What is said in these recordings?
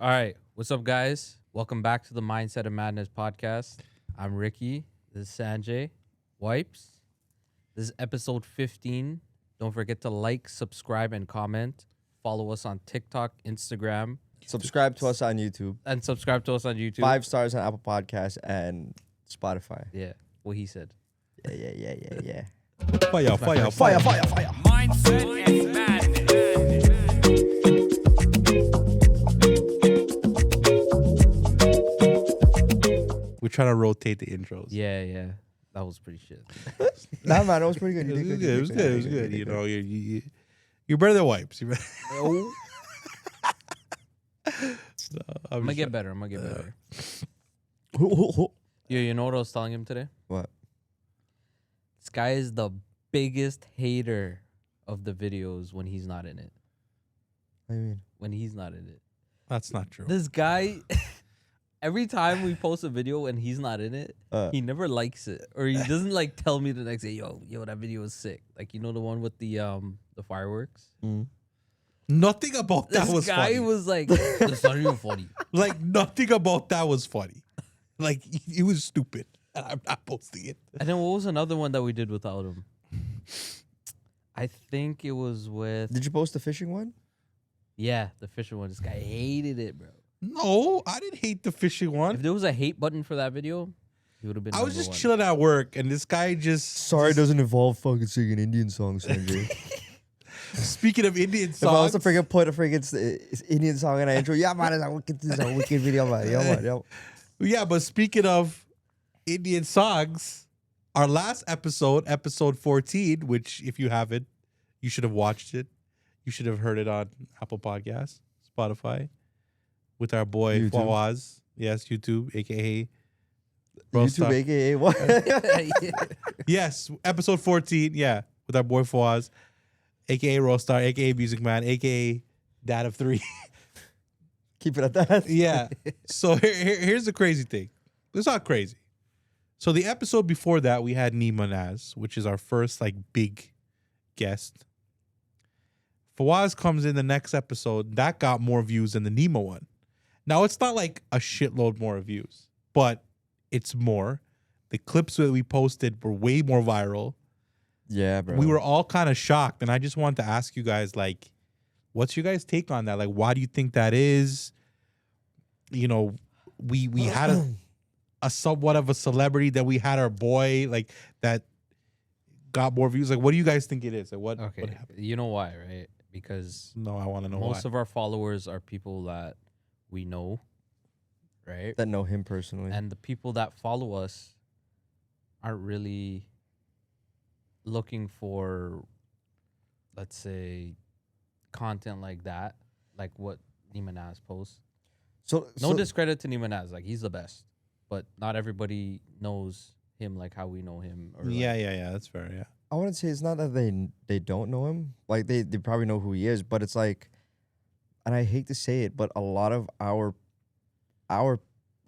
All right. What's up, guys? Welcome back to the Mindset of Madness podcast. I'm Ricky. This is Sanjay. Wipes. This is episode 15. Don't forget to like, subscribe, and comment. Follow us on TikTok, Instagram, Subscribe to us on YouTube. and subscribe to us on YouTube. 5 stars on Apple Podcasts and Spotify. Yeah, what he said. Yeah. Fire. Mindset and madness. We're trying to rotate the intros. Yeah. That was pretty shit. Nah, man, it was pretty good. You It did was good. good. It was good. It was good. You know, you're better than Wipes. You're better. Oh. So, I'm gonna get better. Yo, you know what I was telling him today? What? This guy is the biggest hater of the videos when he's not in it. What do you mean? When he's not in it. That's not true. This guy, every time we post a video and he's not in it, he never likes it, or he doesn't like tell me the next day, yo, that video was sick. Like, you know, the one with the fireworks. Nothing about that This was guy funny. was like, it's not even funny. Like nothing about that was funny. Like it was stupid. And I'm not posting it. And then what was another one that we did without him? I think it was with Did you post the fishing one? the fishing one. This guy hated it, bro. No, I didn't hate the fishing If one. there was a hate button for that video, he would have been. I was number just one. chilling at work, and this guy just Sorry, it doesn't involve fucking singing Indian songs, Sanjay. speaking of Indian If I was songs. to freaking put a freaking Indian song in our intro, yeah, man, it's a wicked video, man. Yeah, man. Yeah. Yeah, but speaking of Indian songs, our last episode, episode 14, which if you haven't, you should have watched it. You should have heard it on Apple Podcasts, Spotify, with our boy YouTube. Fawaz. Yes, YouTube, aka YouTube, aka what? Yes, episode 14, yeah, with our boy Fawaz, aka Roastar, aka Music Man, aka Dad of 3. Keep it at that. Yeah. So here's the crazy thing. It's not crazy. So the episode before that, we had Nima Naz, which is our first like big guest. Fawaz comes in the next episode. That got more views than the Nima one. Now it's not like a shitload more views, but it's more. The clips that we posted were way more viral. Yeah, bro. We were all kind of shocked, and I just wanted to ask you guys, like, what's your guys' take on that? Like, why do you think that is? You know, we had a somewhat of a celebrity, that we had our boy like that got more views. Like, what do you guys think it is? Like, what Okay, happened? you know why, right? Because No, I want to know most why. of our followers are people that we know, right? that know him personally. And the people that follow us aren't really looking for, let's say, content like that, like what Nima Naz posts. No discredit to Nima Naz, like he's the best, but not everybody knows him like how we know him. Or Yeah, that's fair. Yeah, I wouldn't say it's not that they don't know him. Like they probably know who he is, but it's like, and I hate to say it, but a lot of our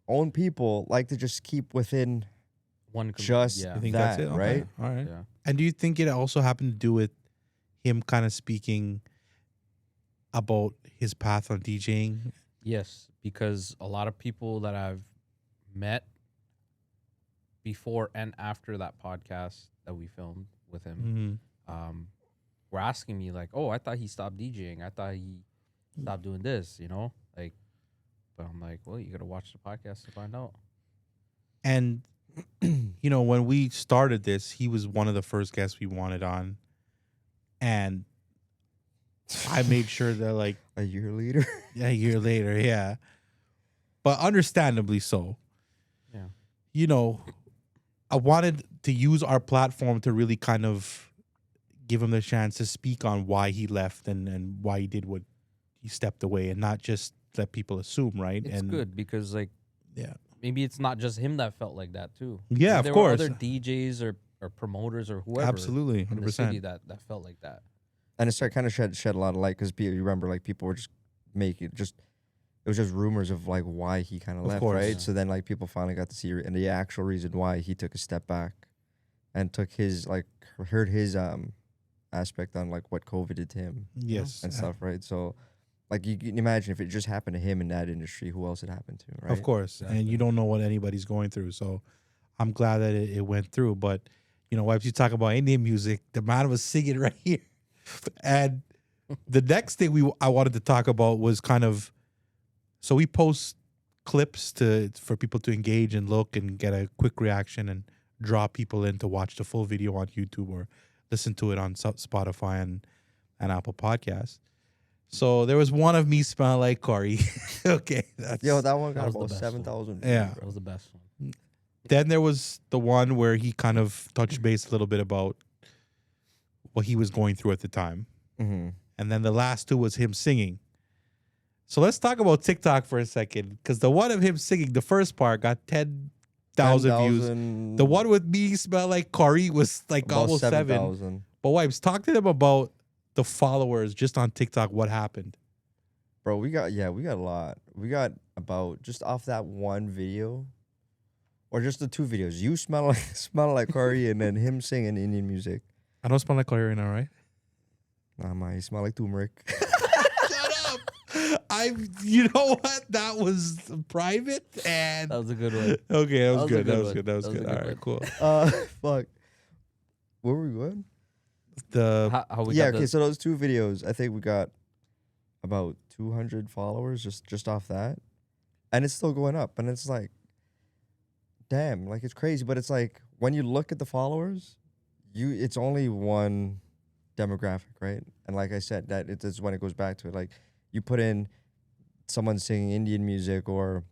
own people like to just keep within just yeah. I think that, that's it. Okay. right? All right. Yeah. And do you think it also happened to do with him kind of speaking about his path on DJing? Yes, because a lot of people that I've met before and after that podcast that we filmed with him, were asking me like, "Oh, I thought he stopped DJing. I thought he stopped doing this." You know, like, but I'm like, "Well, you gotta watch the podcast to find out." And you know, when we started this, he was one of the first guests we wanted on, and I made sure that like A year later. a year later, yeah, but understandably so. Yeah. You know, I wanted to use our platform to really kind of give him the chance to speak on why he left and why he did what he stepped away, and not just let people assume, right? It's and good because like yeah, maybe it's not just him that felt like that too. Yeah, Maybe of there course. were other DJs or promoters or whoever absolutely, in the 100%. city that felt like that. And it started kind of shed a lot of light because you remember like people were just making it was just rumors of like why he kind of left, course. right? Yeah. So then like people finally got to see and the actual reason why he took a step back and took his like heard his aspect on like what COVID did to him Yes, and stuff, right? So Like you can imagine if it just happened to him in that industry, who else it happened to, right? Of course. And you don't know what anybody's going through. So I'm glad that it went through. But, Wipes, you talk about Indian music. The man was singing right here. And the next thing I wanted to talk about was kind of, so we post clips for people to engage and look and get a quick reaction and draw people in to watch the full video on YouTube or listen to it on Spotify and Apple Podcasts. So there was one of me smelling like Corey. Okay. That one got was the about best 7,000. Yeah. That was the best one. Then there was the one where he kind of touched base a little bit about what he was going through at the time. Mm-hmm. And then the last two was him singing. So let's talk about TikTok for a second, because the one of him singing, the first part, got 10,000 views. The one with me smell like Corey was like about almost 7. 7,000. But Wipes, talk to them about the followers just on TikTok. What happened? Bro, we got a lot. We got about just off that one video, or just the 2 videos. You smell like Corey, and then him singing Indian music. I don't smell like Corey right now, right? Nah, man, you smell like turmeric. Shut up! You know what? That was private, and That was a good one. okay, that was That was a good. That good was one. good. That was That was good. a All good right, cool. Fuck. Where were we going? How we Yeah, got okay, so those 2 videos, I think we got about 200 followers just off that. And it's still going up. And it's like, damn, like it's crazy. But it's like, when you look at the followers, it's only one demographic, right? And like I said, it's when it goes back to it. Like, you put in someone singing Indian music or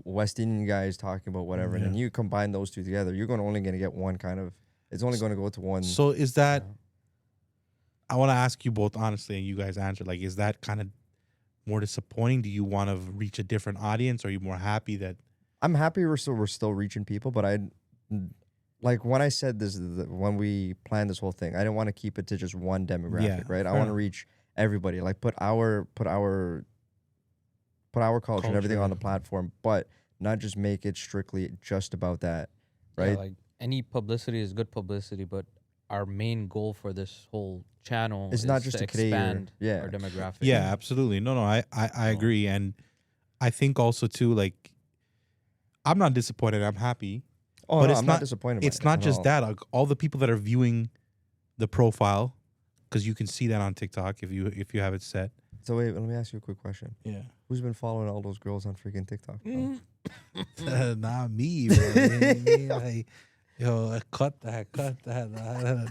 West Indian guys talking about whatever, and then you combine those 2 together, you're only going to get one kind of, it's only going to go to one. So is that, I want to ask you both honestly, and you guys answer, like, is that kind of more disappointing? Do you want to reach a different audience? Or are you more happy that? I'm happy we're still reaching people, but like when I said this, when we planned this whole thing, I didn't want to keep it to just one demographic, right? I want to reach everybody, like put our culture and everything on the platform, but not just make it strictly just about that, right? Yeah, like any publicity is good publicity, but our main goal for this whole channel It's is not just to to create expand your- our demographic. Yeah, absolutely. No, I agree. And I think also too, like, I'm not disappointed. I'm happy. Oh, But no, it's I'm not- not disappointed. It's by it not at just all. that. Like, all the people that are viewing the profile, because you can see that on TikTok if you have it set. So wait, let me ask you a quick question. Yeah. Who's been following all those girls on freaking TikTok? bro? Not me, bro. Like, yo, cut that.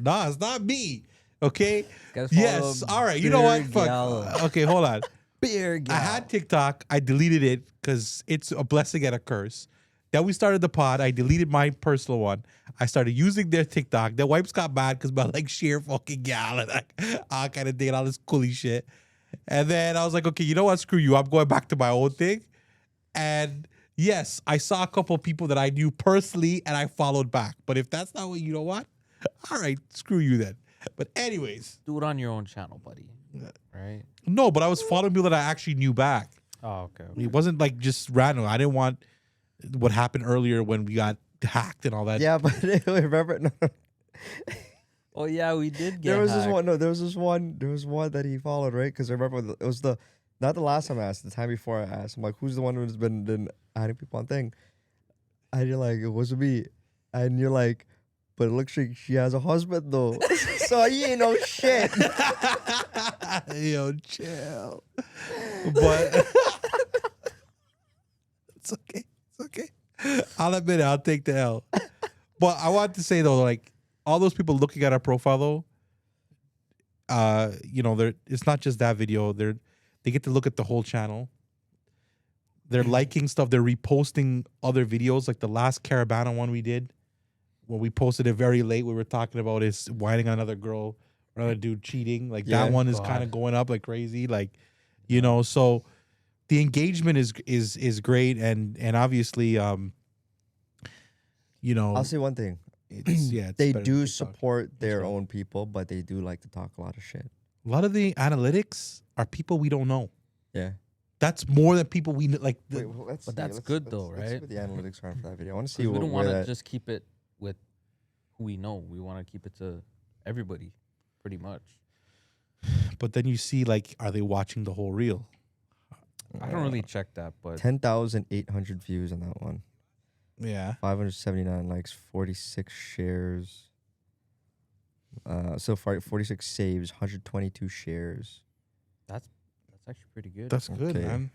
Nah, it's not me. Okay. Guys follow Yes. All right. You know what? Beer Fuck. Gal. Okay, hold on. Beer I had TikTok. I deleted it because it's a blessing and a curse. Then we started the pod. I deleted my personal one. I started using their TikTok. Their wipes got mad because my like share fucking gal and like all kind of thing and all this coolie shit. And then I was like, okay, you know what? Screw you. I'm going back to my own thing. And yes, I saw a couple of people that I knew personally and I followed back. But if that's not what you know what, all right, screw you then. But anyways, Do it on your own channel, buddy. Right? no, but I was following people that I actually knew back. Oh, okay. It wasn't like just random. I didn't want what happened earlier when we got hacked and all that. Yeah, but remember, no, Oh yeah, we did get there was hacked. this one. No, there was one that he followed, right? Because I remember it was not the last time I asked, the time before I asked. I'm like, who's the one who's been adding people on thing? And you're like, it wasn't me. And you're like, but it looks like she has a husband though. So you ain't no shit. Yo, chill. But it's okay. It's okay. I'll admit it. I'll take the L. But I want to say though, like all those people looking at our profile though, it's not just that video. They get to look at the whole channel. They're liking stuff. They're reposting other videos, like the last Caravana one we did, when we posted it very late. We were talking about is whining on another girl, or another dude cheating. Like Yeah. that one is God. kind of going up like crazy. Like, so the engagement is great, and obviously, I'll say one thing. it's it's They better than do TikTok. support their right. own people, but they do like to talk a lot of shit. A lot of the analytics are people we don't know. Yeah. That's more than people we know. Like, Wait, well, let's But see. that's good though, Let's see right? what the analytics are for that video. I want to see 'Cause we don't where want to that. just keep it with who we know. We want to keep it to everybody, pretty much. But then you see, like, are they watching the whole reel? I don't really check that, but 10,800 views on that one. Yeah. 579 likes, 46 shares. So far, 46 saves, 122 shares. that's actually pretty good. That's good, Okay. man.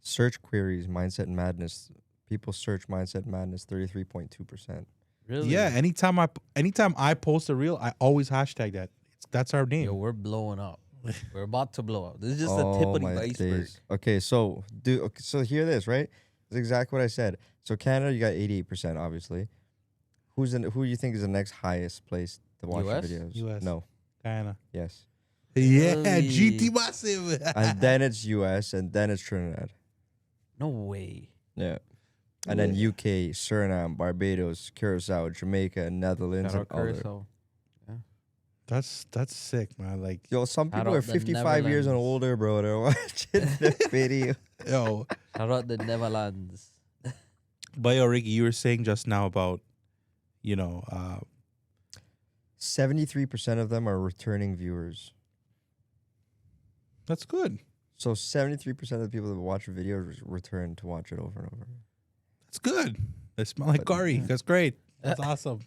Search queries, Mindset Madness. People search Mindset Madness, 33.2%. Really? Yeah. Anytime I post a reel, I always hashtag that. That's our name. Yo, we're blowing up. We're about to blow up. This is just the tip of the iceberg. Days. Okay, so so hear this, right? That's exactly what I said. So Canada, you got 88%, obviously. Who do you think is the next highest place to watch your US? videos? US. No. Guyana. Yes. Yeah, Really? GT massive. And then it's US, and then it's Trinidad. No way. Yeah. And then UK, Suriname, Barbados, Curacao, Jamaica, Netherlands, Shout out and other. Curacao. That's sick, man. Like, Yo, some Shout people out are the 55 years and Netherlands. older, bro. They're watching the video. yo, Shout out the Netherlands. but yo, Ricky, you were saying just now about, 73% of them are returning viewers. that's good. So 73% of the people that watch a video return to watch it over and over. That's good. They smell like But- curry. That's great. That's awesome.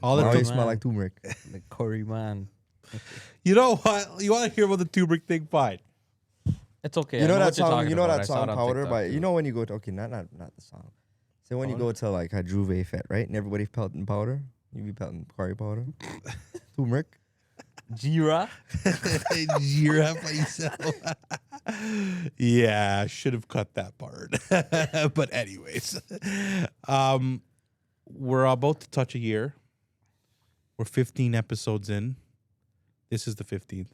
All Now the you turmeric. smell like turmeric. The Curry man. you know what? You want to hear about the turmeric thing? Fine. It's okay. You I know that what you're song? talking You know about. that I saw it song on Powder? TikTok, But too. you know when you go to not the song. So when you go to like a Juve Fet, right? And everybody's pelting powder. You be pelting curry powder. Turmeric. Jira? Giraffe myself. Yeah, I should have cut that part. But anyways, we're about to touch a year. We're 15 episodes in. This is the 15th.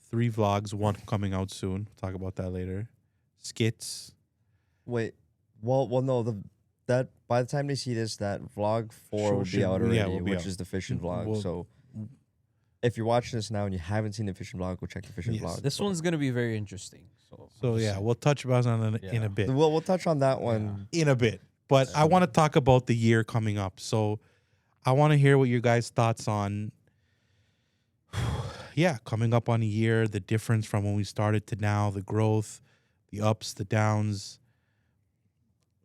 3 vlogs, 1 coming out soon. Talk about that later. Skits. Wait. Well, no. That by the time they see this, that vlog 4 will be Should- out yeah, already, will be which out. is the fishing vlog. Well- So if you're watching this now and you haven't seen the fishing vlog, go check the fishing Yes. vlog. This one's going to be very interesting. So So we'll touch base on it in Yeah. a bit. We'll touch on that one. In a bit. But I want to talk about the year coming up. So I want to hear what your guys' thoughts on coming up on a year, the difference from when we started to now, the growth, the ups, the downs.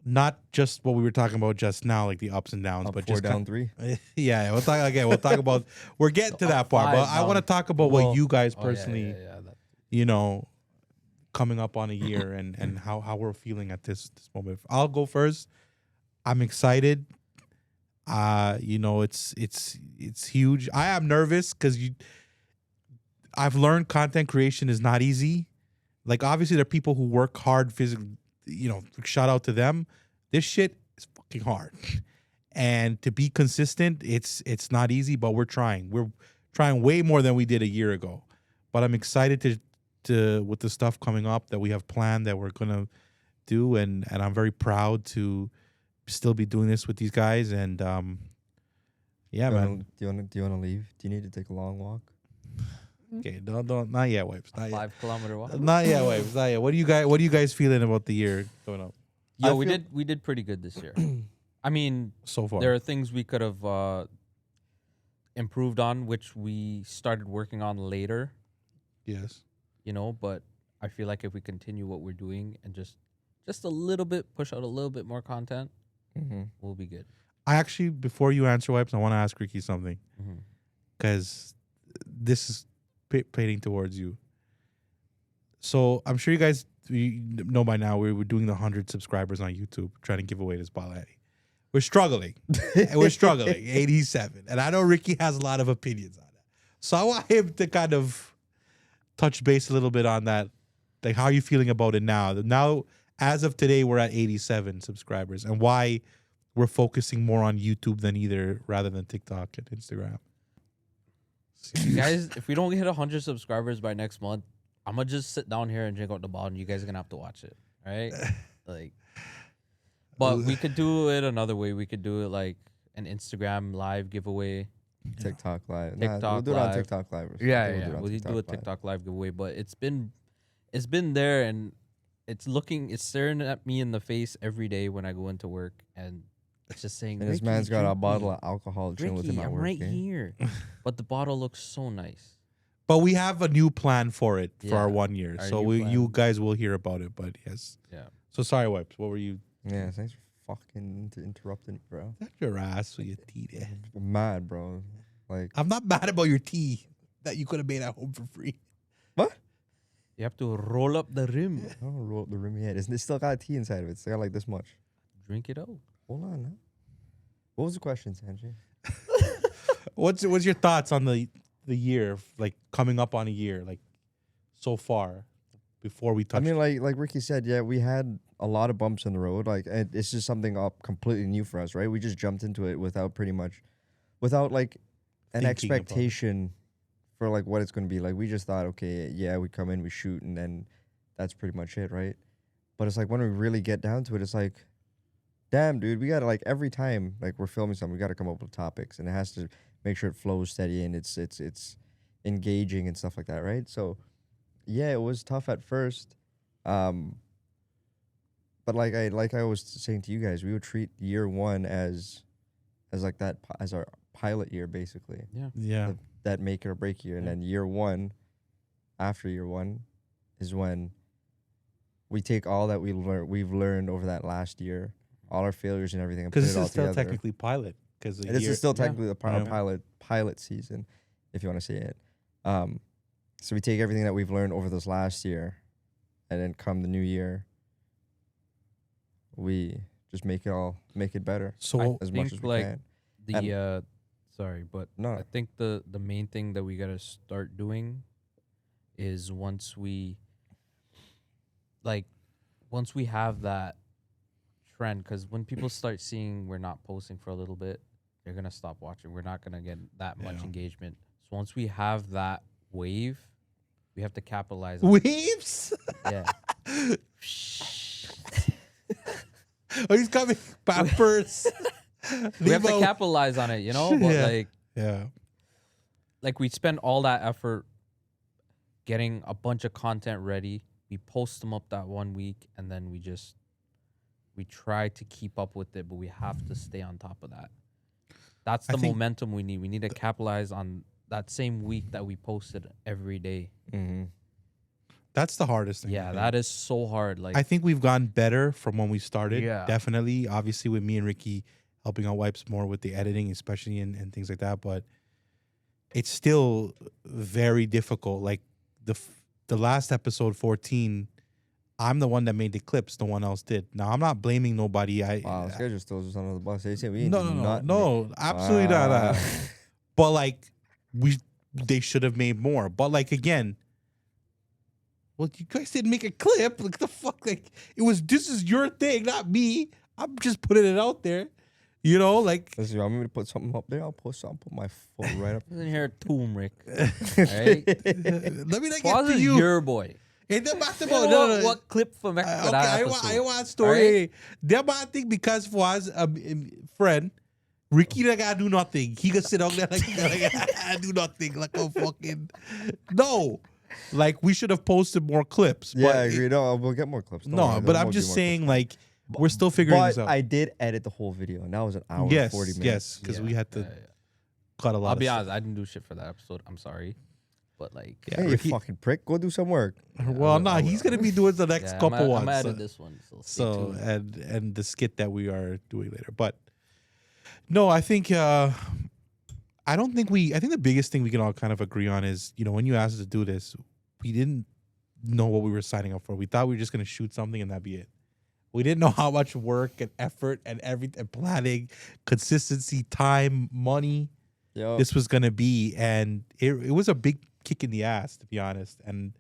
Not just what we were talking about just now, like the ups and downs, Up but 4, just down 3. we'll talk again. We'll talk about we're getting to up that part, but 5, I want to down- talk about well, what you guys Oh, yeah, personally, that- coming up on a year and how we're feeling at this moment. I'll go first. I'm excited. It's huge. I am nervous because I've learned content creation is not easy. Like, obviously there are people who work hard physically, shout out to them. This shit is fucking hard. And to be consistent, it's not easy, but we're trying. We're trying way more than we did a year ago. But I'm excited to with the stuff coming up that we have planned that we're gonna do, and I'm very proud to still be doing this with these guys. And yeah, man. Do you wanna leave? Do you need to take a long walk? Okay, don't not yet, Wipes. Not yet. 5-kilometer walk. Not yet, Wipes. Not yet. What do you guys feeling about the year going up Yo, I we feel- did pretty good this year. I mean, so far? there are things we could have improved on, which we started working on later. Yes. But I feel like if we continue what we're doing and just a little bit, push out a little bit more content, Mm-hmm. we'll be good. I actually, before you answer, Wipes, I want to ask Ricky something Mhm. because this is painting towards you. So I'm sure you guys know by now we were doing the 100 subscribers on YouTube, trying to give away this Baladi. We're struggling. We're struggling. 87. And I know Ricky has a lot of opinions on that. So I want him to kind of touch base a little bit on that. Like, how are you feeling about it now? Now, as of today, we're at 87 subscribers, and why we're focusing more on YouTube rather than TikTok and Instagram. You guys, if we don't hit 100 subscribers by next month, I'm gonna just sit down here and drink out the bottle, and you guys are gonna have to watch it, right? But we could do it another way. We could do it like an Instagram live giveaway. TikTok live. TikTok we'll do it on live. TikTok live. or something. Yeah, We'll yeah. do it on We'll do a Live. TikTok live giveaway, but it's been there, and it's staring at me in the face every day when I go into work, and it's just saying. And this "Ricky, man's got a drink bottle me. of alcohol chilling with Ricky, him at I'm work. right eh? here," but the bottle looks so nice. But we have a new plan for it for our Yeah, 1 year. our So new you plan. guys will hear about it. But yes. Yeah. So sorry, Wipes. What were you? Yeah, thanks for fucking interrupting, bro. That's your ass with your tea there. I'm mad, bro. Like, I'm not mad about your tea that you could have made at home for free. what? You have to roll up the rim. I don't roll up the rim yet. It still got tea inside of it. It's got like this much. Drink it out. Hold on now. What was the question, Sanjay? What's your thoughts on the year, like coming up on a year, like so far, before we touch? I mean, like Ricky said, yeah, we had a lot of bumps in the road. Like, and it's just something up completely new for us, right? We just jumped into it without like an Thinking about it. expectation for like what it's going to be. Like, we just thought, okay, yeah, we come in, we shoot, and then that's pretty much it, right? But it's like when we really get down to it, it's like, damn, dude, we gotta like every time like we're filming something, we gotta come up with topics, and it has to make sure it flows steady and it's engaging and stuff like that, right? So, yeah, it was tough at first, but like I was saying to you guys, we would treat year one as like that as our pilot year, basically, yeah, that make it or break year, and then year one, after year one, is when we take all that we've learned over that last year, all our failures and everything, and put because it all this is still together. technically pilot. Because This is still technically the Yeah. pilot season, if you want to say it. So we take everything that we've learned over this last year, and then come the new year, we just make it better So as much think, as we like, can. The sorry, but No, I think the main thing that we gotta start doing is once we have that trend, because when people start seeing we're not posting for a little bit, they're gonna stop watching. We're not gonna get that much Yeah. engagement. So once we have that wave, we have to capitalize on it. waves. Yeah. Oh, he's coming backwards. We have to Nemo. capitalize on it, you know? But Yeah. Yeah. like we spend all that effort getting a bunch of content ready. We post them up that 1 week, and then we try to keep up with it, but we have to stay on top of that. That's I the think momentum we need. We need to capitalize on that same week that we posted every day. mm-hmm. That's the hardest thing. I Yeah, think. that is so hard. Like, I think we've gotten better from when we started. Yeah. Definitely. Obviously, with me and Ricky helping out Wipes more with the editing, especially and things like that. But it's still very difficult. Like the last episode 14, I'm the one that made the clips. No one else did. Now I'm not blaming nobody. Wow, this guy just throws us under the bus. They say we ain't do No, nothing. absolutely not. Wow. But like they should have made more. But like again, well, you guys didn't make a clip. Like the fuck, like this is your thing, not me. I'm just putting it out there. You know, like Listen, you want me to put something up there? I'll put my foot right up. in here, turmeric. Right? let me not get Pause to is you. your boy. And the bad thing What, about no. what clip from Okay, that I episode? want a story. The bad thing because Fawaz, friend, Ricky not gotta do nothing. He can sit down there like I do nothing, like a fucking no. Like we should have posted more clips. Yeah, but I agree. No, we'll get more clips. Don't No, worry, but there I'm won't be just more saying, clips. like we're still figuring But this out. I did edit the whole video, and that was an hour and yes, 40 minutes. yes, because we had to cut a lot. I'll of be stuff. honest, I didn't do shit for that episode. I'm sorry. But like, Yeah, Hey, Ricky- you fucking prick. Go do some work. Well, no, he's gonna be doing the next yeah, couple I'm ones. gonna so- edit this one. So, stay So tuned. and the skit that we are doing later. But no, I think I think the biggest thing we can all kind of agree on is, you know, when you asked us to do this, we didn't know what we were signing up for. We thought we were just gonna shoot something and that'd be it. We didn't know how much work and effort and everything, planning, consistency, time, money Yo, this was gonna be, and it was a big kick in the ass, to be honest. And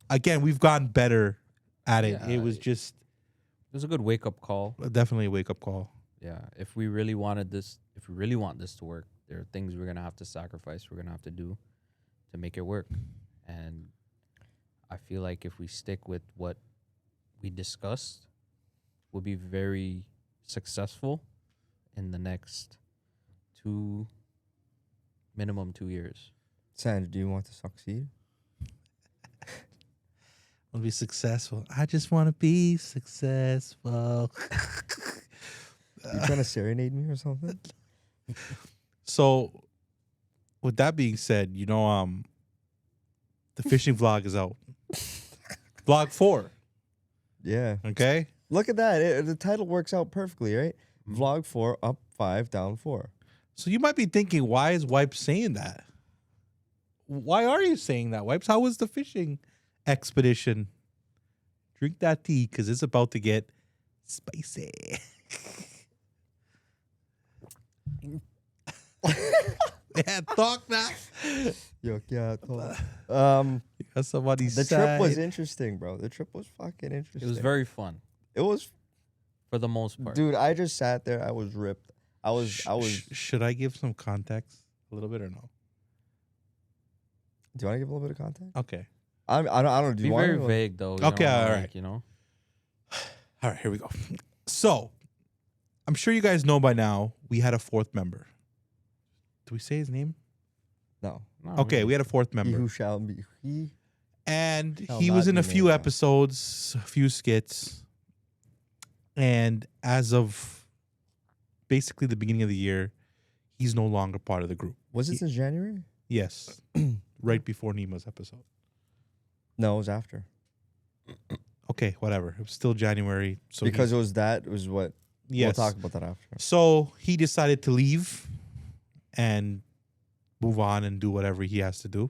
again, we've gotten better at it. Yeah, It was just It was a good wake up call. definitely a wake up call. Yeah, if we really want this to work, there are things we're gonna have to sacrifice. We're gonna have to do to make it work. And I feel like if we stick with what we discussed, we'll be very successful in the next minimum 2 years. Sandra, do you want to succeed? Want to be successful. I just want to be successful. You trying to serenade me or something? So, with that being said, you know, The fishing vlog is out. Vlog 4. Yeah. Okay. Look at that. The title works out perfectly, right? Mm-hmm. Vlog 4, up 5, down 4. So you might be thinking, why is Wipes saying that? Why are you saying that, Wipes? How was the fishing expedition? Drink that tea because it's about to get spicy. Yeah, talk now. Yo, yeah. Somebody The trip was interesting, bro. The trip was fucking interesting. It was very fun It was, for the most part. dude. I just sat there. I was ripped. I was. Should I give some context a little bit or no? Do you want to give a little bit of context? Okay. I don't know. Do Be you want very to? vague though. Okay, all like, right. You know. All right, here we go. So, I'm sure you guys know by now we had a fourth member. Do we say his name? No. Not Okay, really. we had a fourth He member. who shall be. He. And Shall he was not in a be few named. episodes, a few skits. And as of basically the beginning of the year, he's no longer part of the group. Was this in January? Yes. Right before Nima's episode. No, it was after. Okay, whatever. It was still January. So Because it was that. It was what. yes. We'll talk about that after. So he decided to leave and move on and do whatever he has to do.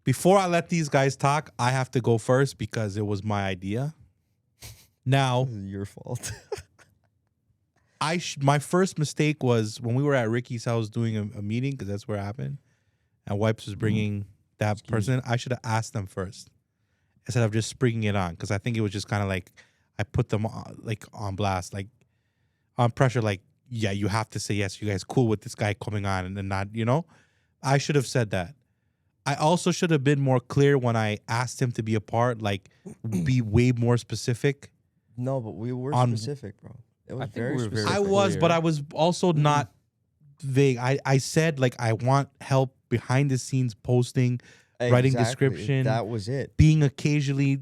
Before I let these guys talk, I have to go first because it was my idea. Now, This is your fault. my first mistake was when we were at Ricky's house doing a meeting, because that's where it happened, and Wipes was bringing that person. I should have asked them first instead of just springing it on, because I think it was just kind of like I put them on blast, like on pressure, like, yeah, you have to say yes. You guys cool with this guy coming on and then not, I should have said that. I also should have been more clear when I asked him to be a part, like be way more specific. No, but we were On- specific, bro. It was I think very we were very specific. I was, clear. but I was also not vague. I said, like, I want help behind the scenes posting, writing description. That was it. being occasionally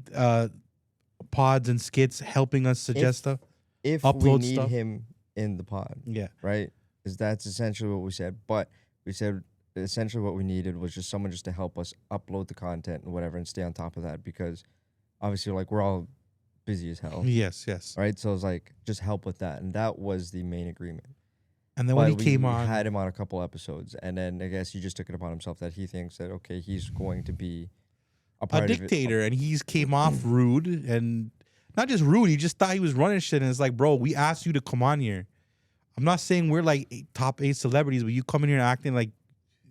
pods and skits, helping us suggest stuff. If we Upload need stuff. him in the pod, Yeah. right? Because that's essentially what we said. But we said essentially what we needed was just someone just to help us upload the content and whatever and stay on top of that, because obviously, like, we're all busy as hell, Yes, yes. right? So it's like, just help with that. And that was the main agreement. And then when he But came we on, had him on a couple episodes, and then I guess he just took it upon himself that he thinks that, okay, he's going to be a part a of it. dictator, and he came off rude, and not just rude, he just thought he was running shit. And it's like, bro, we asked you to come on here. I'm not saying we're like top 8 celebrities, but you come in here acting like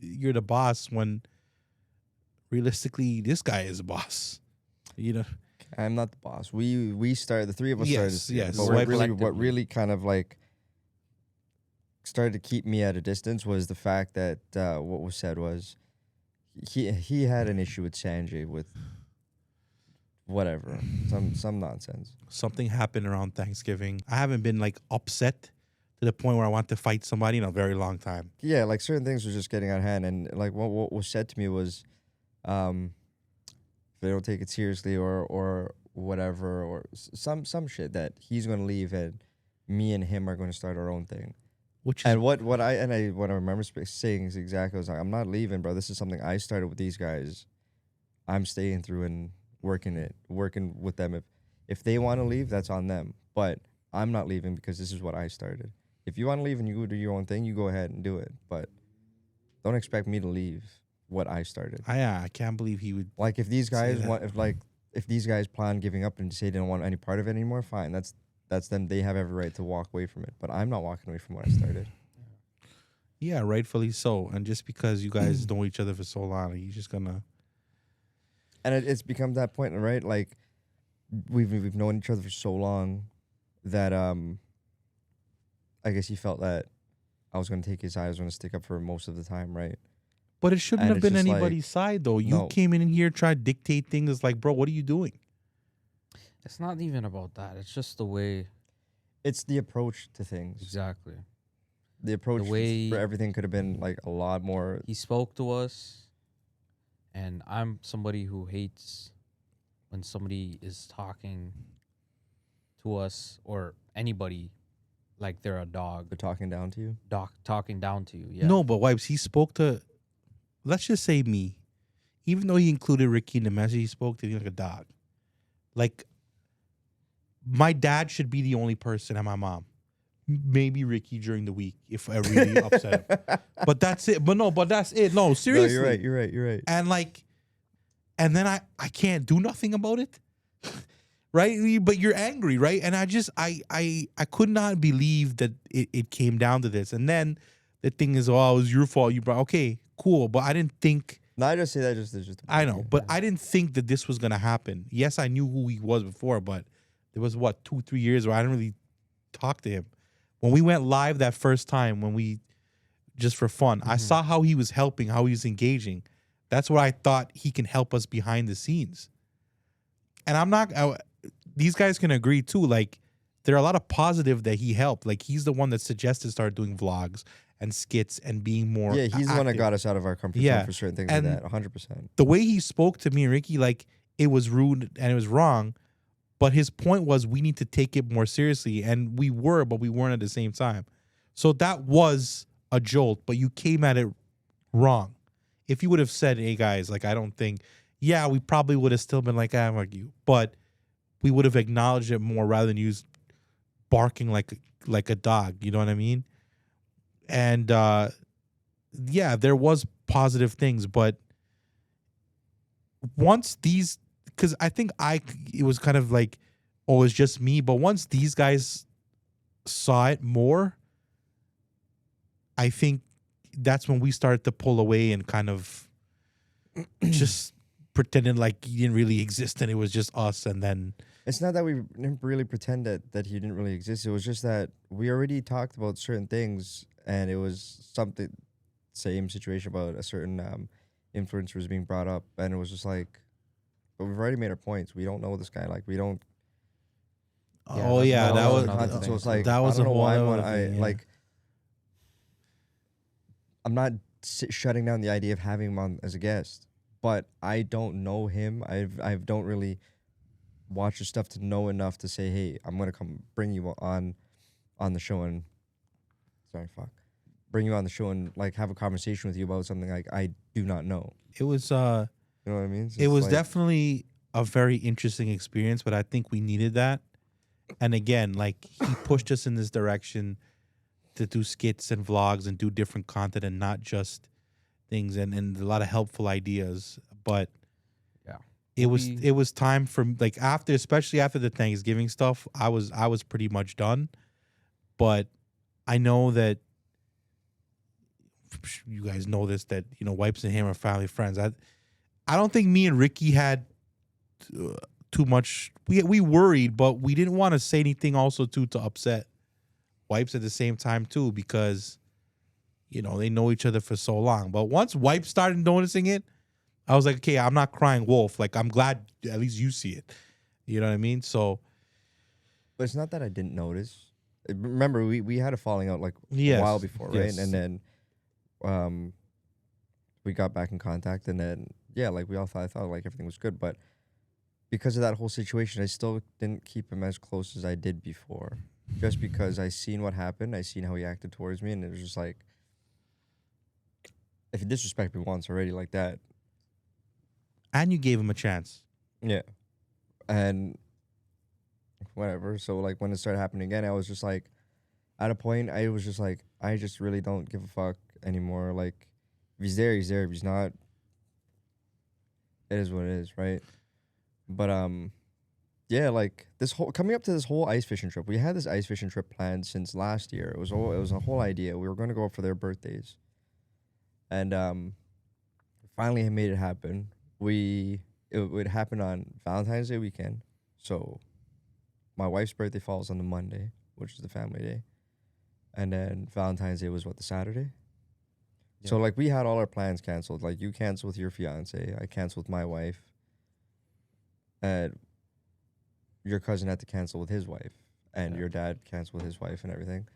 you're the boss when realistically this guy is a boss. I'm not the boss. We started, the three of us started. Yes, this together. yes. But So what really collectively. kind of like started to keep me at a distance was the fact that what was said was he had an issue with Sanjay with whatever, some nonsense. Something happened around Thanksgiving. I haven't been like upset to the point where I want to fight somebody in a very long time. Yeah, like certain things were just getting out of hand, and like what was said to me was, if they don't take it seriously or whatever, or some shit, that he's gonna leave and me and him are going to start our own thing. Which is And what I remember saying is exactly, I was like, I'm not leaving, bro. This is something I started with these guys. I'm staying through and working with them. If they want to leave, that's on them. But I'm not leaving because this is what I started. If you want to leave and you go do your own thing, you go ahead and do it. But don't expect me to leave what I started. I can't believe he would. Like, if these guys that. want, if these guys plan giving up and say they don't want any part of it anymore, fine. That's them. They have every right to walk away from it. But I'm not walking away from what I started. Yeah, rightfully so. And just because you guys know each other for so long, you're just gonna. And it's become that point, right? Like, we've known each other for so long that I guess he felt that I was going to take his side. I was going to stick up for him most of the time, right? But it shouldn't And have it's been just like, anybody's side though. You no. came in here trying to dictate things. It's like, bro, what are you doing? It's not even about that. It's just the way. It's the approach to things. Exactly. The approach way- for everything could have been like a lot more. He spoke to us, and I'm somebody who hates when somebody is talking to us or anybody like they're a dog, They're talking down to you. talking down to you. Yeah. No, but Wipes, he spoke to, let's just say me. even though he included Ricky in the message, he spoke to me like a dog. Like, my dad should be the only person and my mom. Maybe Ricky during the week if I really upset him. But that's it. But that's it. No, seriously. No, you're right. And like, and then I can't do nothing about it. Right? But you're angry, right? And I could not believe that it came down to this. And then the thing is, oh, it was your fault. You brought, okay, cool. But I didn't think. No, I just say that just. I know, but I didn't think that this was gonna happen. Yes, I knew who he was before, but there was 2-3 years where I didn't really talk to him. When we went live that first time, when we just for fun, I saw how he was helping, how he was engaging. That's where I thought he can help us behind the scenes. And I'm not. These guys can agree too. Like, there are a lot of positive that he helped. Like, he's the one that suggested start doing vlogs and skits and being more. Yeah, he's the one that active. got us out of our comfort zone for certain things And like that. 100%. The way he spoke to me and Ricky, like, it was rude and it was wrong. But his point was we need to take it more seriously. And we were, but we weren't at the same time. So that was a jolt, but you came at it wrong. If you would have said, hey, guys, like, I don't think, yeah, we probably would have still been like, I'm like you. But we would have acknowledged it more rather than use barking like a dog. You know what I mean? And, yeah, there was positive things. But once these... Because I think it was kind of like, oh, it's just me. But once these guys saw it more, I think that's when we started to pull away and kind of just pretending like he didn't really exist and it was just us. And then it's not that we didn't really pretend that he didn't really exist. It was just that we already talked about certain things, and it was something, same situation about a certain influencer was being brought up, and it was just like, but we've already made our points. We don't know this guy. Like, we don't. Oh yeah, that was content. So it's like, that was I don't a know why whole when other I thing, yeah. like. I'm not shutting down the idea of having him on as a guest, but I don't know him. I don't really watch his stuff to know enough to say, hey, I'm gonna come bring you on the show and bring you on the show and like have a conversation with you about something like I do not know. It was You know what I mean? So it it's was like, definitely a very interesting experience, but I think we needed that. And again, like, he pushed us in this direction to do skits and vlogs and do different content and not just things and a lot of helpful ideas. But Yeah. it was time for, like, especially after the Thanksgiving stuff, I was pretty much done. But I know that you guys know this, that, you know, Wipes and him are family friends. I don't think me and Ricky had too much. We worried, but we didn't want to say anything also too to upset Wipes at the same time too, because, you know, they know each other for so long. But once Wipes started noticing it, I was like, okay, I'm not crying wolf. Like, I'm glad at least you see it. You know what I mean? So, but it's not that I didn't notice. Remember, we had a falling out like yes, a while before, right? yes. And then we got back in contact, and then yeah, like I thought like everything was good, but because of that whole situation, I still didn't keep him as close as I did before, just because I seen what happened, I seen how he acted towards me, and it was just like, if you disrespect me once already like that, And you gave him a chance. yeah, and whatever. So like when it started happening again, I was just like, at a point, I was just like, I just really don't give a fuck anymore. Like, if he's there, he's there. If he's not, it is what it is, right? But yeah, like this whole coming up to this whole ice fishing trip. We had this ice fishing trip planned since last year. It was a whole idea. We were going to go up for their birthdays, and finally had made it happen. It would happen on Valentine's Day weekend, so my wife's birthday falls on the Monday, which is the family day, and then Valentine's Day was the Saturday. Yeah. So like we had all our plans canceled. Like you canceled with your fiance, I canceled with my wife, and your cousin had to cancel with his wife, and your dad canceled with his wife and everything.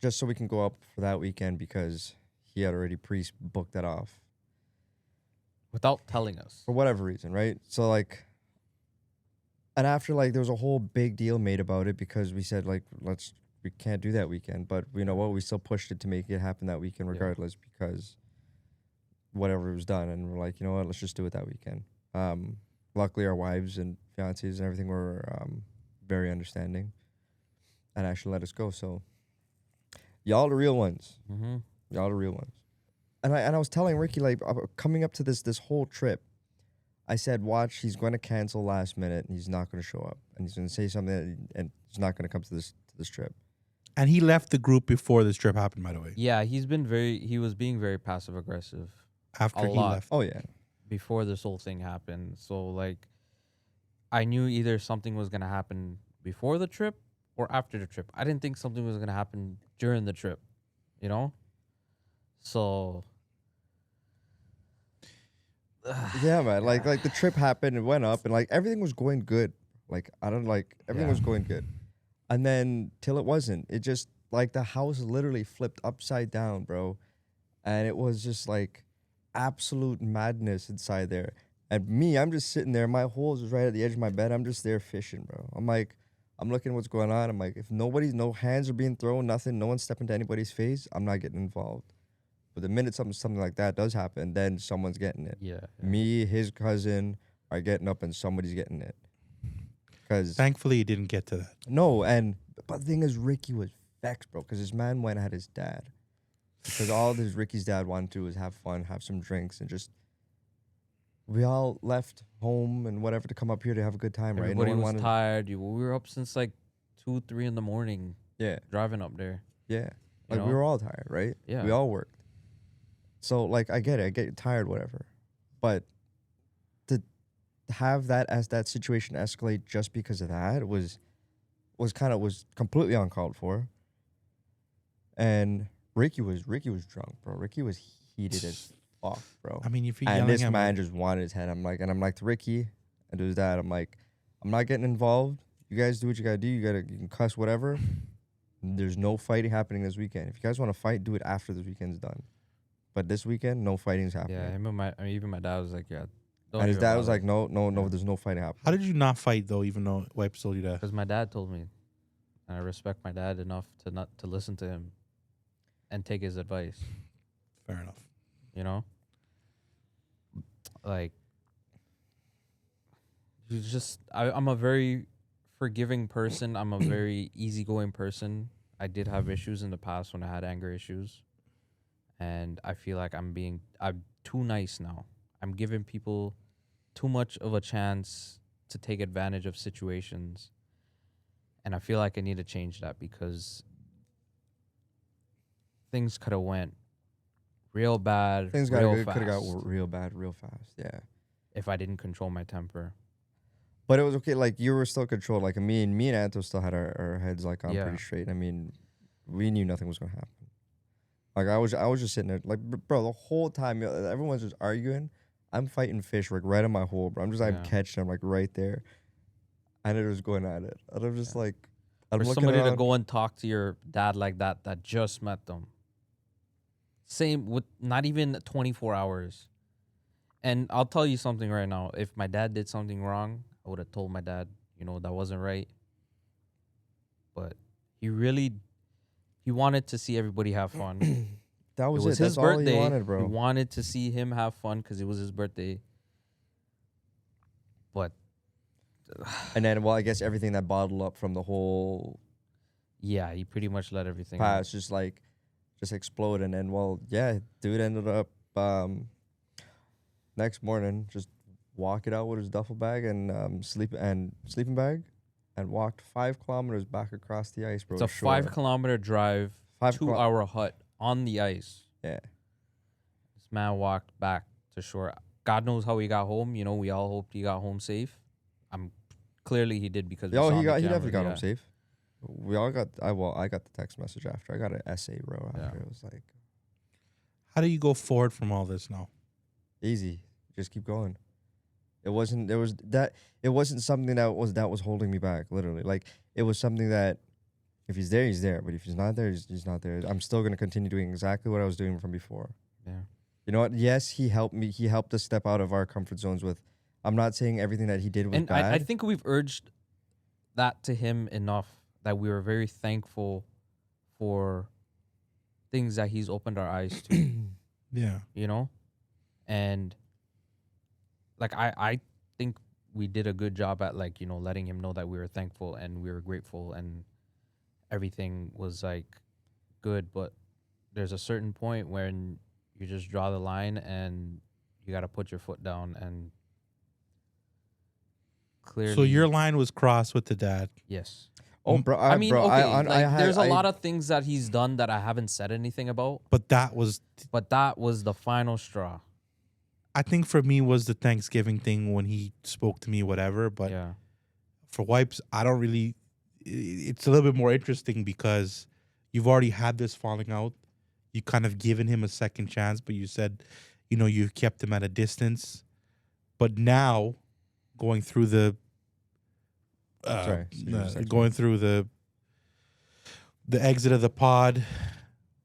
Just so we can go up for that weekend because he had already pre-booked that off. Without telling us. For whatever reason, right? So like, and after like there was a whole big deal made about it because we said like we can't do that weekend, but you know what? We still pushed it to make it happen that weekend regardless because whatever was done, and we're like, you know what, let's just do it that weekend. Luckily, our wives and fiancés and everything were very understanding, and actually let us go. So, y'all the real ones. Mm-hmm. Y'all the real ones. And I was telling Ricky, like, coming up to this whole trip, I said, watch, he's going to cancel last minute, and he's not going to show up, and he's going to say something, and he's not going to come to this trip. And he left the group before this trip happened, by the way. Yeah, he was being very passive aggressive After a he lot. left. Oh yeah, before this whole thing happened. So like, I knew either something was gonna happen before the trip or after the trip. I didn't think something was gonna happen during the trip, you know. So yeah, man. Like the trip happened, it went up, and like everything was going good. Like I don't like everything Yeah. was going good, and then till it wasn't. It just like the house literally flipped upside down, bro, and it was just like absolute madness inside there. And me, I'm just sitting there. My hole is right at the edge of my bed. I'm just there fishing, bro. I'm like, I'm looking at what's going on. I'm like, if no hands are being thrown, nothing, no one's stepping to anybody's face, I'm not getting involved. But the minute something like that does happen, then someone's getting it. yeah. Me, his cousin are getting up, and somebody's getting it. Because Thankfully, he didn't get to that. no, but the thing is, Ricky was vexed, bro, because his man went at his dad. Because all this Ricky's dad wanted to do was have fun, have some drinks, and just we all left home and whatever to come up here to have a good time, right? Everybody one was wanted, tired. We were up since like 2-3 in the morning yeah, driving up there. yeah. You Like we know? were all tired, right? Yeah. We all worked. So like I get it, I get tired, whatever. But to have that situation escalate just because of that was completely uncalled for. And Ricky was drunk, bro. Ricky was heated as fuck, bro. I mean, if you're And yelling this at man just wanted his head. I'm like to Ricky and to his dad, I'm like, I'm not getting involved. You guys do what you gotta do. You can cuss whatever. There's no fighting happening this weekend. If you guys want to fight, do it after this weekend's done. But this weekend, no fighting's happening. Yeah, even my dad was like, yeah. And his dad was like, no, there's no fighting happening. How did you not fight though? Even though Wipes told you that. because my dad told me, and I respect my dad enough to not to listen to him, and take his advice. Fair enough. You know, like, I'm a very forgiving person. I'm a very easygoing person. I did have issues in the past when I had anger issues, and I feel like I'm too nice now. I'm giving people too much of a chance to take advantage of situations, and I feel like I need to change that because things could have went real bad, Things real could have got fast real bad, real fast. Yeah. if I didn't control my temper. But it was okay. Like you were still controlled. Like me and Anto still had our heads like on Yeah. pretty straight. I mean, we knew nothing was gonna happen. Like I was just sitting there, like bro, the whole time everyone's just arguing. I'm fighting fish like right in my hole, bro. I'm Yeah. catching them like right there, and it was going at it. And I'm just like, I'm For looking somebody to around. go and talk to your dad like that just met them. Same with not even 24 hours. And I'll tell you something right now. If my dad did something wrong, I would have told my dad, that wasn't right. But he wanted to see everybody have fun. That was It was his That's all birthday. he wanted, bro. He wanted to see him have fun because it was his birthday. But And then, well, I guess everything that bottled up from the whole yeah, he pretty much let everything out. past just explode. And then, well, yeah, dude ended up next morning just walk it out with his duffel bag and sleeping bag, and walked 5 kilometers back across the ice, bro. It's a shore. 5-kilometer drive, 2-hour hut on the ice. Yeah. This man walked back to shore. God knows how he got home. We all hoped he got home safe. Clearly he did because we saw on the He definitely got camera, home safe. We all got I got the text message after. I got an essay, bro. After Yeah. it was like How do you go forward from all this now? easy, just keep going. It wasn't something that was holding me back. Literally, like it was something that if he's there, he's there. But if he's not there, he's not there. I'm still gonna continue doing exactly what I was doing from before. Yeah. You know what? Yes, he helped me. He helped us step out of our comfort zones with. I'm not saying everything that he did was And bad. I think we've urged that to him enough that we were very thankful for things that he's opened our eyes to, Yeah. And like I think we did a good job at like, letting him know that we were thankful and we were grateful and everything was like good, but there's a certain point when you just draw the line and you got to put your foot down and clearly. So your line was crossed with the dad. Yes. Oh, bro, I mean, bro, okay, I had, there's a lot of things that he's done that I haven't said anything about, But that was, but that was the final straw. I think for me, was the Thanksgiving thing when he spoke to me, whatever. But Yeah. for Wipes, I don't really. It's a little bit more interesting because you've already had this falling out. You kind of given him a second chance, but you said, you kept him at a distance. But now, going through the, Sorry, going through the exit of the pod,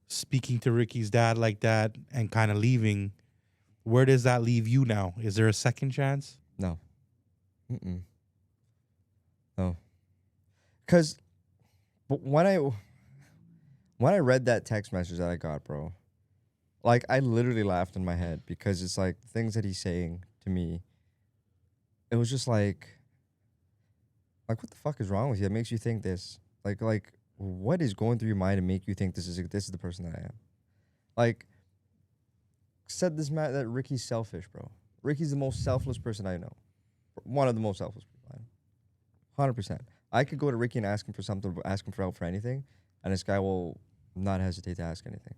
speaking to Ricky's dad like that, and kind of leaving. Where does that leave you now? Is there a second chance? No. Mm-mm. No. Because when I read that text message that I got, bro, like I literally laughed in my head because it's like things that he's saying to me. It was just like what the fuck is wrong with you? It makes you think this. Like what is going through your mind to make you think this is the person that I am? Like, said this man that Ricky's selfish, bro. Ricky's the most selfless person I know. One of the most selfless people I know. 100%. I could go to Ricky and ask him for something, ask him for help for anything, and this guy will not hesitate to ask anything.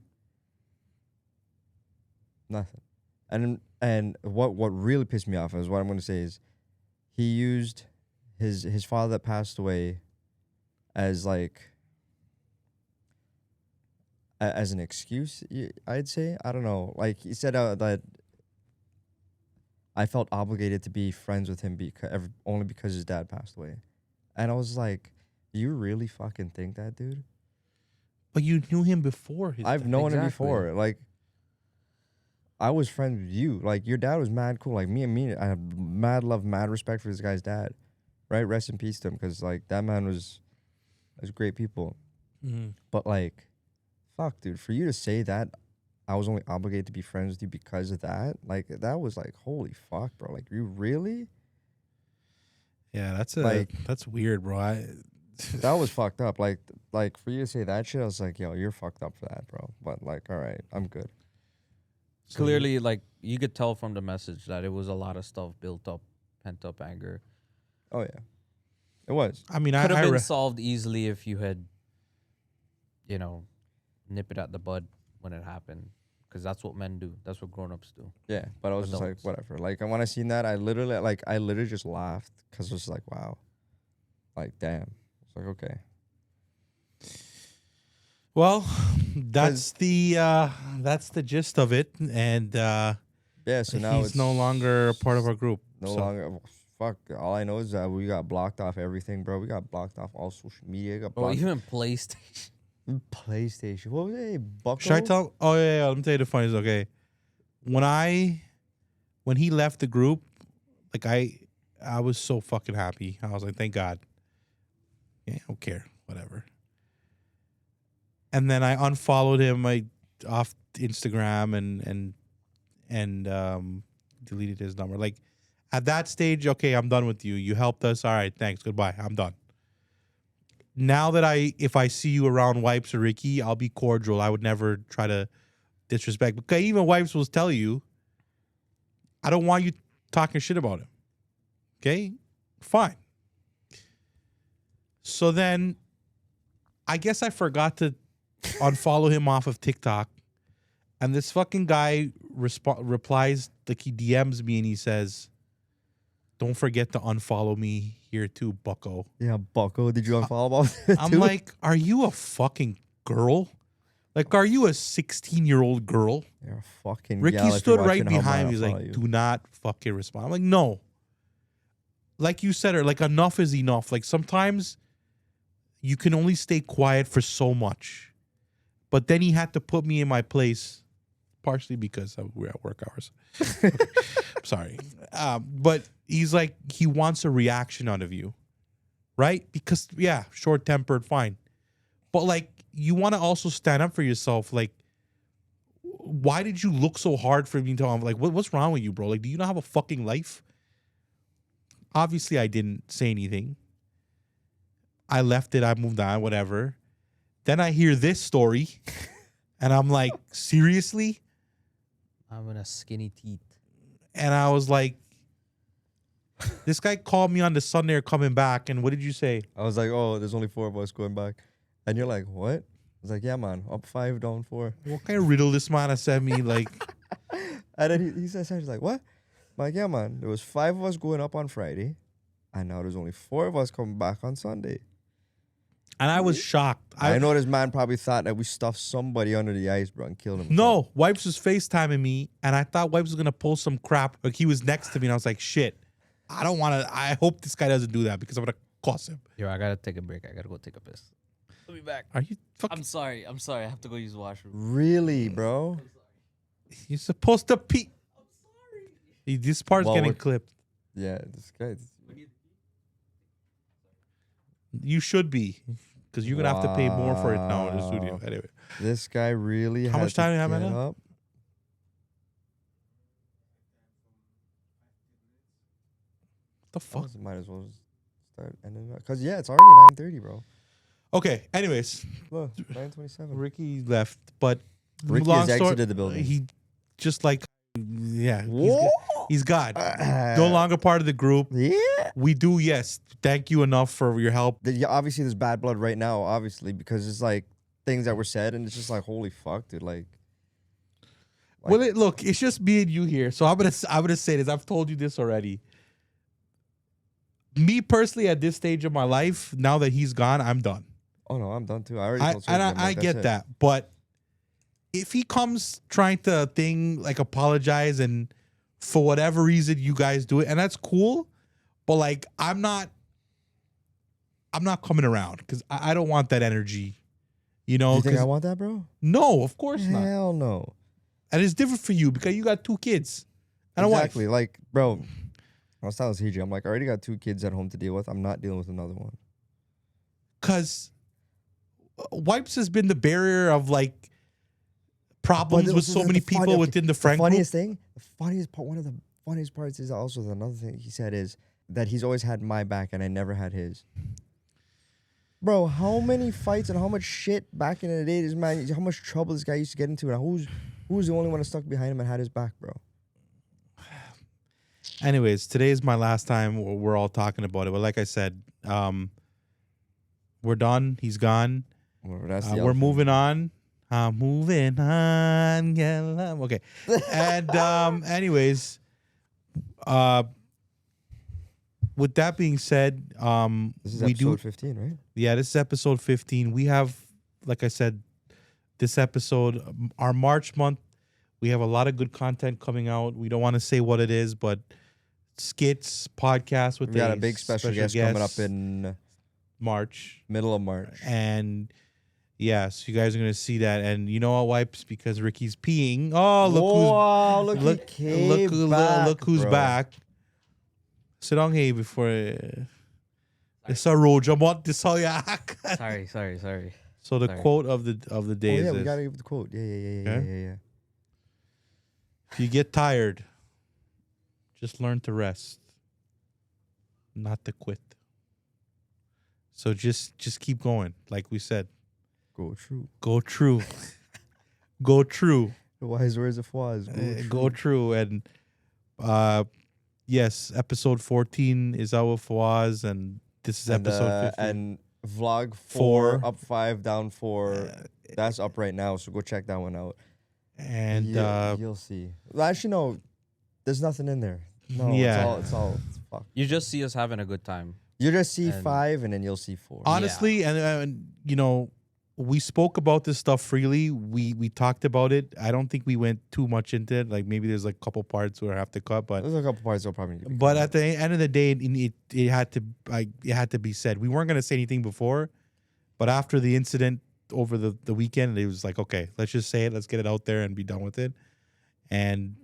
Nothing. And what really pissed me off is what I'm going to say is he used his father that passed away as like as an excuse, I'd say. I don't know. Like he said that I felt obligated to be friends with him only because his dad passed away. And I was like, you really fucking think that, dude? But you knew him before. I've known him Exactly. before. Like, I was friends with you. Like, your dad was mad cool. Like, me, I have mad love, mad respect for this guy's dad. Right? Rest in peace to him, because, like, that man was great people. Mm-hmm. But, like, fuck, dude, for you to say that I was only obligated to be friends with you because of that, like, that was like, holy fuck, bro. Like, you really? Yeah, that's weird, bro. That was fucked up. Like for you to say that shit, I was like, yo, you're fucked up for that, bro. But like, all right, I'm good. So Clearly, like, you could tell from the message that it was a lot of stuff built up, pent up anger. Oh yeah, it was. I mean, Could have been I solved easily if you had, nip it at the bud when it happened. Because that's what men do. That's what grown-ups do. Yeah, but I was just like, Adults. whatever. Like, and when I seen that, I literally just laughed because it was like, wow, like, damn. It's like, okay. Well, that's the gist of it, and Yeah, so now he's it's no longer a part of our group. no so. longer. Fuck. All I know is that we got blocked off everything, bro. We got blocked off all social media. Got Oh, blocked. even PlayStation. PlayStation. What was it? Bucko? Should I tell? Oh yeah. Let me tell you the funniest. Okay, when he left the group, like I was so fucking happy. I was like, thank God. Yeah, I don't care, whatever. And then I unfollowed him. Off Instagram and deleted his number. Like at that stage, okay, I'm done with you. You helped us. All right, thanks. Goodbye. I'm done. Now that if I see you around Wipes or Ricky, I'll be cordial. I would never try to disrespect. Because even Wipes will tell you, I don't want you talking shit about him. Okay? Fine. So then, I guess I forgot to unfollow him off of TikTok. And this fucking guy replies, like he DMs me and he says, don't forget to unfollow me here too, bucko. Yeah, Bucko. Did you unfollow him? I'm like, are you a fucking girl? Like, are you a 16-year-old girl? You're a fucking. Ricky gal if stood you're right watching, how behind me. am He's I like, follow you? do not fucking respond. I'm like, no. Like you said, like enough is enough. Like sometimes you can only stay quiet for so much. But then he had to put me in my place, partially because we're at work hours. Sorry. But he's like, he wants a reaction out of you. Right? Because, yeah, short-tempered, fine. But, like, you want to also stand up for yourself. Like, why did you look so hard for me to tell him? Like, what's wrong with you, bro? Like, do you not have a fucking life? Obviously, I didn't say anything. I left it. I moved on, whatever. Then I hear this story, and I'm like, seriously? I'm in a skinny teeth. And I was like, this guy called me on the Sunday or coming back, and what did you say? I was like, oh, there's only 4 of us going back. And you're like, what? I was like, yeah, man, up 5, down 4. What kind of riddle this man has sent me? Like, And then he says, he's like, what? I'm like, yeah, man, there was 5 of us going up on Friday, and now there's only 4 of us coming back on Sunday. and I was shocked. I know this man probably thought that we stuffed somebody under the ice, bro, and killed him. No, Wipes was FaceTiming me, and I thought Wipes was gonna pull some crap. Like he was next to me, and I was like, shit. I don't want to. I hope this guy doesn't do that because I'm gonna cost him. Yo, I gotta take a break. I gotta go take a piss. I'll be back. Are you fucking? I'm sorry. I have to go use the washroom. Really, bro? You're supposed to pee. I'm sorry. This part's Well, getting we're- clipped. Yeah, this guy. You should be, because you're gonna have to pay more for it now in the studio. Wow. Anyway, This guy really. How had much time to do you have right get now? up. what the fuck? Might as well start ending up. Cause yeah, it's already 9:30, bro. Okay. Anyways, Look, 9:27. Ricky left, but Ricky long has story- exited the building. He just like, yeah, Whoa. he's God. No longer part of the group. Yeah. We do, yes. Thank you enough for your help. Yeah, obviously, there's bad blood right now, obviously, because it's like things that were said, and it's just like, holy fuck, dude. Like, Well, look, it's just me and you here. So I'm gonna say this. I've told you this already. Me personally, at this stage of my life, now that he's gone, I'm done. oh no, I'm done too. I already I told Sergio, I'm I like, get that's it. that, but if he comes trying to apologize, and for whatever reason you guys do it, and that's cool, but like I'm not coming around because I don't want that energy. You know, You think I 'cause- want that, bro? no, of course not. Hell no. And it's different for you because you got 2 kids and a wife. Exactly. Like, bro, I was telling CJ, I'm like, I already got 2 kids at home to deal with. I'm not dealing with another one. Because Wipes has been the barrier of like problems But with this so is many the people within the friend group. funniest thing, the funniest part, one of the funniest parts is also another thing he said is that he's always had my back and I never had his. Bro, how many fights and how much shit back in the day this man, how much trouble this guy used to get into, and who's the only one that stuck behind him and had his back, bro? Anyways, today is my last time we're all talking about it. But like I said, we're done. He's gone. Well, that's the We're elephant. moving on. Moving on. Yeah. Okay. And anyways, with that being said, This is we episode do. 15, right? Yeah, this is episode 15. We have, like I said, this episode, our March month, we have a lot of good content coming out. We don't want to say what it is, but skits, podcasts with We got a big special guest coming up guest, in March. middle of March. And yeah, so you guys are going to see that. And you know what, Wipes? Because Ricky's peeing. Oh, look Whoa, who's look, he came back, look who's bro. back. Sit down here before it's a road. I'm on this all yak. Sorry. So the Sorry. quote of the Oh day yeah, is we this. gotta give the quote. Yeah. Okay. If you get tired, just learn to rest, not to quit. So just keep going, like we said. Go true. Go true. Go true. The wise words of Fawaz. Go true. And yes, episode 14 is out with Fawaz, and this is episode 15. And vlog 4, Four. up 5, down 4. That's up right now, so go check that one out. And You'll see. Well, actually, no, there's nothing in there. No, Yeah. it's all fuck. You just see us having a good time. You just see And- 5, and then you'll see 4. honestly, and you know, we spoke about this stuff freely. We talked about it. I don't think we went too much into it. Like maybe there's like a couple parts where I have to cut, but There's a couple parts that'll probably need to be but cut at the end of the day, it had to be said. We weren't gonna say anything before, but after the incident over the weekend, it was like, okay, let's just say it. Let's get it out there and be done with it. And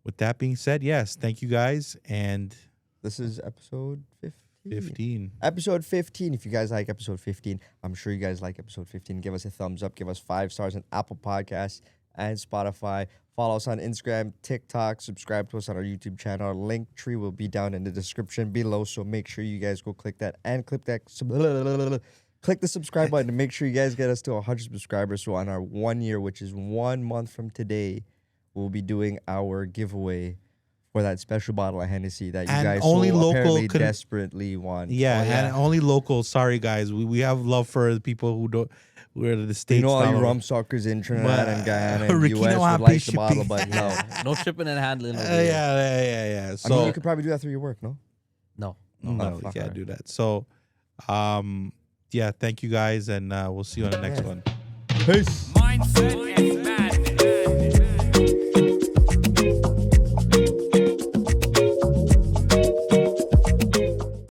with that being said, yes, thank you guys. And This is episode 15. 15. Episode 15. If you guys like episode 15, I'm sure you guys like episode 15. Give us a thumbs up. Give us 5 stars on Apple Podcasts. and Spotify. Follow us on Instagram, TikTok. Subscribe to us on our YouTube channel. Our link tree will be down in the description below. So make sure you guys go click that and click the subscribe button to make sure you guys get us to 100 subscribers. So on our 1 year, which is 1 month from today, we'll be doing our giveaway for that special bottle of Hennessy that you And guys only so local apparently could- desperately want. Yeah, Oh, yeah. and only local. Sorry, guys. We have love for the people who don't. We're the states. You know all now. you rum suckers in Trinidad But, and Guyana and Ricky US know would how like big the bottle, shipping- but no. No shipping and handling. Over Yeah, here. yeah. I mean, So you could probably do that through your work, no? No. no, fuck, you can't alright. do that. So, yeah, thank you guys, and we'll see you on the next Yeah. one. Peace. Mindset.